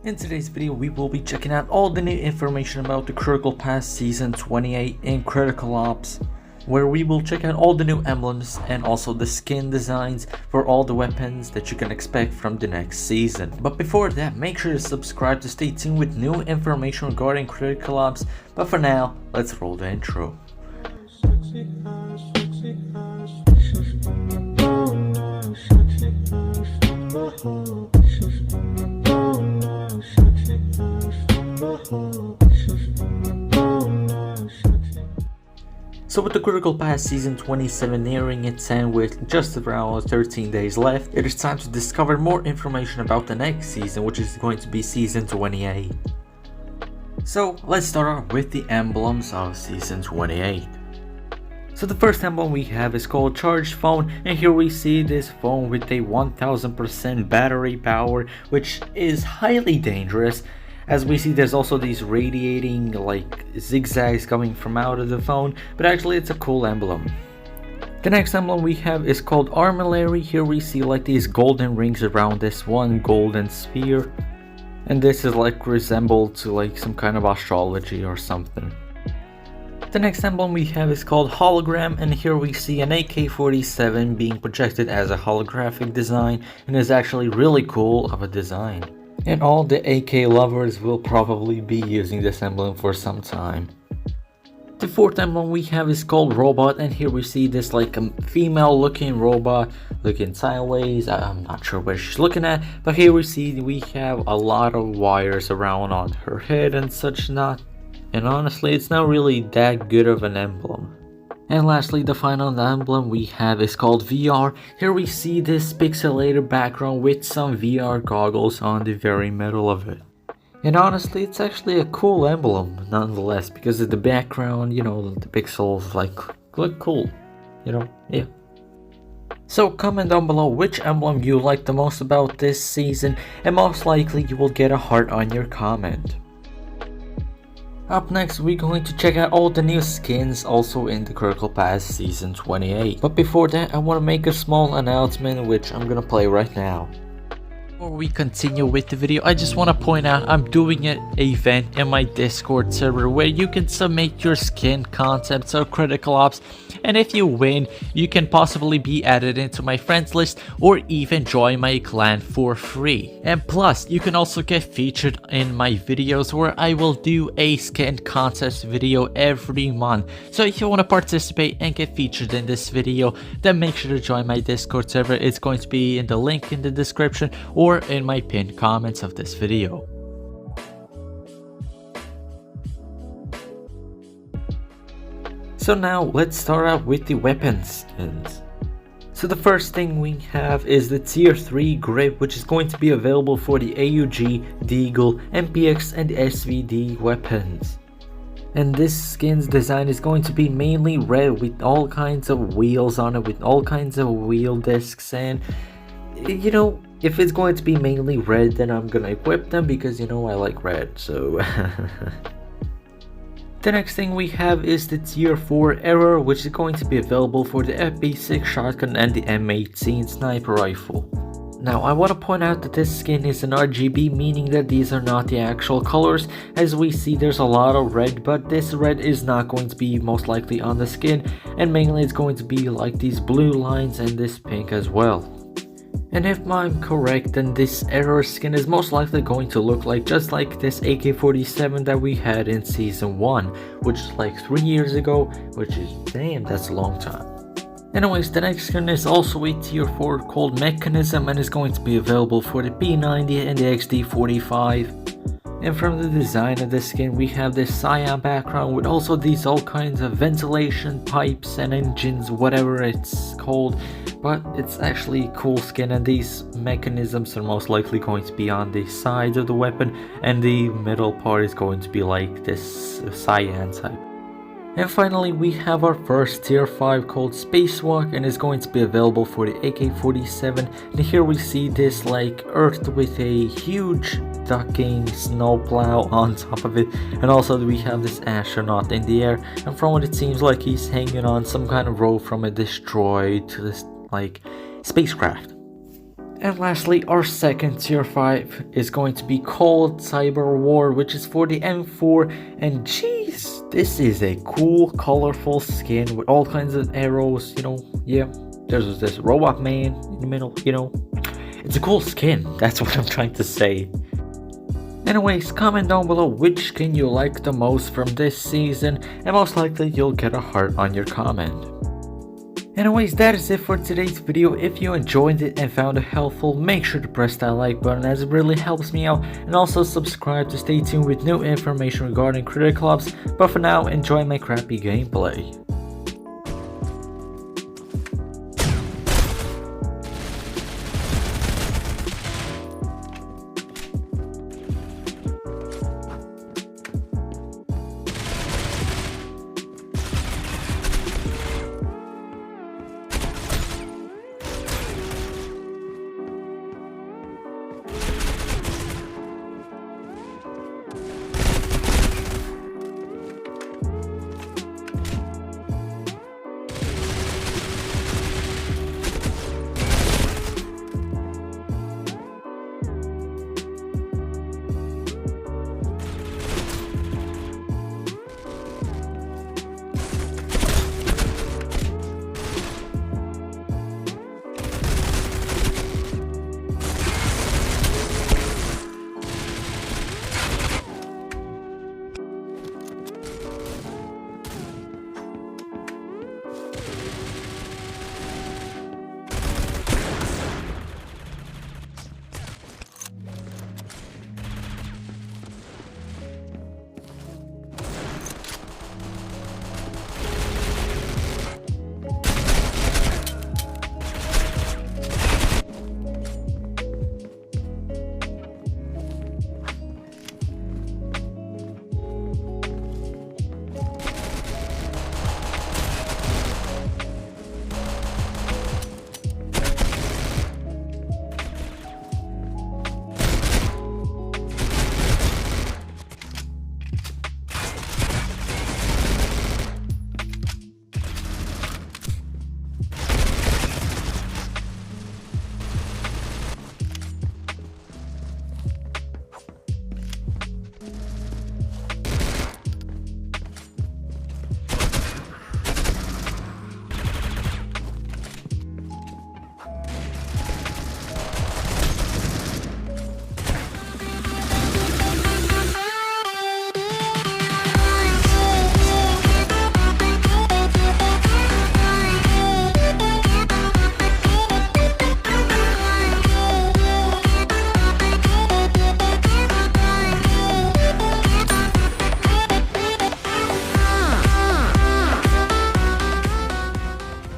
In today's video, we will be checking out all the new information about the Critical Pass Season 28 in Critical Ops, where we will check out all the new emblems and also the skin designs for all the weapons that you can expect from the next season. But before that, make sure to subscribe to stay tuned with new information regarding Critical Ops. But for now, let's roll the intro. So with the Critical Pass Season 27 nearing its end with just around 13 days left, it is time to discover more information about the next season, which is going to be Season 28. So let's start off with the emblems of Season 28. So the first emblem we have is called Charged Phone, and here we see this phone with a 1000% battery power, which is highly dangerous. As we see, there's also these radiating like zigzags coming from out of the phone, but actually it's a cool emblem. The next emblem we have is called Armillary. Here we see like these golden rings around this one golden sphere, and this is like resembled to like some kind of astrology or something. The next emblem we have is called Hologram, and here we see an AK-47 being projected as a holographic design, and is actually really cool of a design. And all the AK lovers will probably be using this emblem for some time. The fourth emblem we have is called Robot, and here we see this like a female looking robot looking sideways. I'm not sure where she's looking at, but here we have a lot of wires around on her head and such not. And honestly, it's not really that good of an emblem. And lastly, the final emblem we have is called VR. Here we see this pixelated background with some VR goggles on the very middle of it. And honestly, it's actually a cool emblem nonetheless, because of the background, you know, the pixels like look cool, you know, yeah. So comment down below which emblem you like the most about this season, and most likely you will get a heart on your comment. Up next, we're going to check out all the new skins also in the Critical Pass Season 28. But before that, I want to make a small announcement which I'm gonna play right now. Before we continue with the video, I just want to point out I'm doing an event in my Discord server where you can submit your skin concepts or Critical Ops, and if you win, you can possibly be added into my friends list or even join my clan for free. And plus, you can also get featured in my videos where I will do a skin contest video every month. So if you want to participate and get featured in this video, then make sure to join my Discord server. It's going to be in the link in the description or in my pinned comments of this video. So now let's start out with the weapon skins. So the first thing we have is the Tier 3 grip, which is going to be available for the AUG, Deagle, MPX and SVD weapons. And this skin's design is going to be mainly red with all kinds of wheels on it, with all kinds of wheel discs, and you know, if it's going to be mainly red, then I'm gonna equip them because you know I like red, so The next thing we have is the Tier 4 Error, which is going to be available for the FP6 shotgun and the M18 sniper rifle. Now I want to point out that this skin is an RGB, meaning that these are not the actual colors. As we see, there's a lot of red, but this red is not going to be most likely on the skin, and mainly it's going to be like these blue lines and this pink as well. And if I'm correct, then this Error skin is most likely going to look like just like this AK-47 that we had in Season 1, which is like 3 years ago, which is, damn, that's a long time. Anyways, the next skin is also a Tier 4 called Mechanism, and is going to be available for the P90 and the XD45. And from the design of this skin, we have this cyan background with also these all kinds of ventilation pipes and engines, whatever it's called. But it's actually a cool skin, and these mechanisms are most likely going to be on the side of the weapon, and the middle part is going to be like this cyan type. And finally, we have our first Tier 5 called Spacewalk, and is going to be available for the AK-47. And here we see this like earth with a huge ducking snowplow on top of it, and also we have this astronaut in the air, and from what it seems like he's hanging on some kind of rope from a destroyed like spacecraft. And lastly, our second tier 5 is going to be called Cyber War, which is for the M4. And jeez, this is a cool, colorful skin with all kinds of arrows, yeah. There's this robot man in the middle, It's a cool skin, that's what I'm trying to say. Anyways, comment down below which skin you like the most from this season, and most likely you'll get a heart on your comment. Anyways, that is it for today's video. If you enjoyed it and found it helpful, make sure to press that like button as it really helps me out, and also subscribe to stay tuned with new information regarding Critical Ops. But for now, enjoy my crappy gameplay.